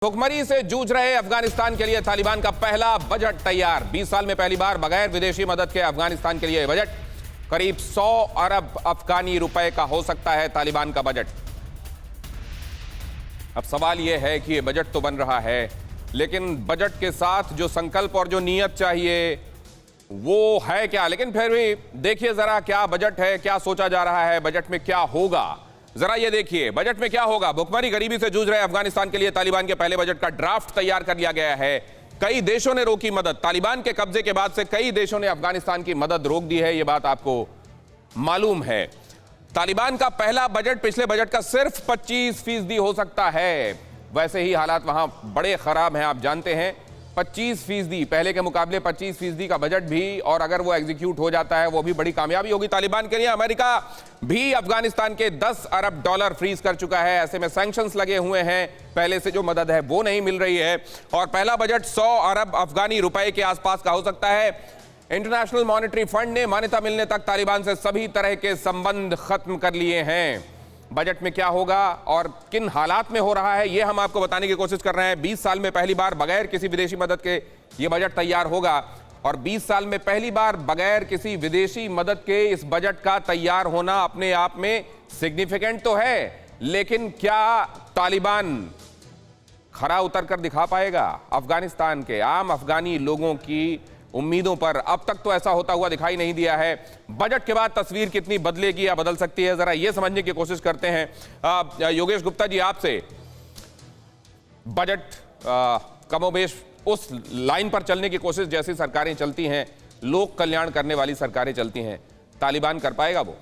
भुखमरी से जूझ रहे अफगानिस्तान के लिए तालिबान का पहला बजट तैयार। 20 साल में पहली बार बगैर विदेशी मदद के अफगानिस्तान के लिए बजट। करीब 100 अरब अफगानी रुपए का हो सकता है तालिबान का बजट। अब सवाल यह है कि यह बजट तो बन रहा है, लेकिन बजट के साथ जो संकल्प और जो नीयत चाहिए वो है क्या? लेकिन फिर भी देखिए जरा क्या बजट है, क्या सोचा जा रहा है, बजट में क्या होगा, जरा ये देखिए बजट में क्या होगा। भुखमरी गरीबी से जूझ रहे अफगानिस्तान के लिए तालिबान के पहले बजट का ड्राफ्ट तैयार कर लिया गया है। कई देशों ने रोकी मदद। तालिबान के कब्जे के बाद से कई देशों ने अफगानिस्तान की मदद रोक दी है, यह बात आपको मालूम है। तालिबान का पहला बजट पिछले बजट का सिर्फ 25% हो सकता है। वैसे ही हालात वहां बड़े खराब हैं, आप जानते हैं। 25% पहले के मुकाबले 25% का बजट भी, और अगर वो एग्जीक्यूट हो जाता है वो भी बड़ी कामयाबी होगी तालिबान के लिए। अमेरिका भी अफगानिस्तान के 10 अरब डॉलर फ्रीज कर चुका है। ऐसे में सैंक्शंस लगे हुए हैं, पहले से जो मदद है वो नहीं मिल रही है। और पहला बजट 100 अरब अफगानी रुपए के आसपास का हो सकता है। इंटरनेशनल मॉनेटरी फंड ने मान्यता मिलने तक तालिबान से सभी तरह के संबंध खत्म कर लिए हैं। बजट में क्या होगा और किन हालात में हो रहा है, यह हम आपको बताने की कोशिश कर रहे हैं। 20 साल में पहली बार बगैर किसी विदेशी मदद के यह बजट तैयार होगा, और 20 साल में पहली बार बगैर किसी विदेशी मदद के इस बजट का तैयार होना अपने आप में सिग्निफिकेंट तो है, लेकिन क्या तालिबान खरा उतर कर दिखा पाएगा अफगानिस्तान के आम अफगानी लोगों की उम्मीदों पर? अब तक तो ऐसा होता हुआ दिखाई नहीं दिया है। बजट के बाद तस्वीर कितनी बदलेगी या बदल सकती है, जरा यह समझने की कोशिश करते हैं। योगेश गुप्ता जी, आपसे बजट कमोबेश उस लाइन पर चलने की कोशिश जैसी सरकारें चलती हैं, लोक कल्याण करने वाली सरकारें चलती हैं, तालिबान कर पाएगा वो?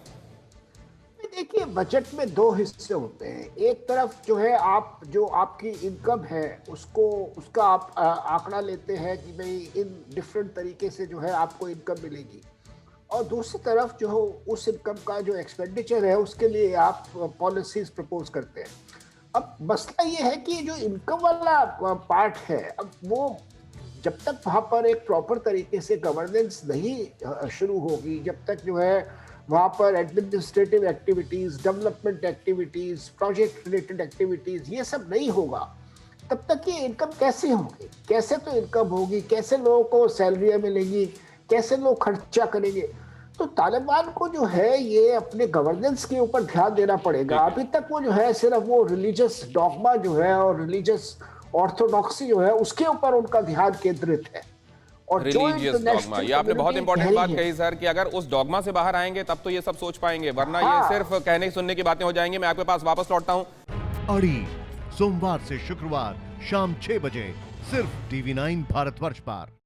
देखिए, बजट में दो हिस्से होते हैं। एक तरफ जो है आप जो आपकी इनकम है उसका आप आंकड़ा लेते हैं कि भाई इन डिफरेंट तरीके से जो है आपको इनकम मिलेगी, और दूसरी तरफ जो हो उस इनकम का जो एक्सपेंडिचर है उसके लिए आप पॉलिसीज प्रपोज करते हैं। अब मसला ये है कि जो इनकम वाला पार्ट है, अब वो जब तक वहाँ पर एक प्रॉपर तरीके से गवर्नेंस नहीं शुरू होगी, जब तक जो है वहाँ पर administrative activities, development activities, project related activities, ये सब नहीं होगा, तब तक ये इनकम कैसे होगी? कैसे तो इनकम होगी, कैसे लोगों को सैलरियाँ मिलेंगी, कैसे लोग खर्चा करेंगे? तो तालिबान को जो है ये अपने गवर्नेंस के ऊपर ध्यान देना पड़ेगा। अभी तक वो जो है सिर्फ वो रिलीजियस डॉगमा जो है और रिलीजियस ऑर्थोडॉक्सी जो है उसके ऊपर उनका ध्यान केंद्रित है। और रिलीजियस डॉगमा, ये आपने बहुत इंपॉर्टेंट बात कही सर, कि अगर उस डॉगमा से बाहर आएंगे तब तो ये सब सोच पाएंगे, वरना ये सिर्फ कहने सुनने की बातें हो जाएंगी। मैं आपके पास वापस लौटता हूं। अड़ी सोमवार से शुक्रवार शाम 6 बजे सिर्फ TV9 भारतवर्ष पर।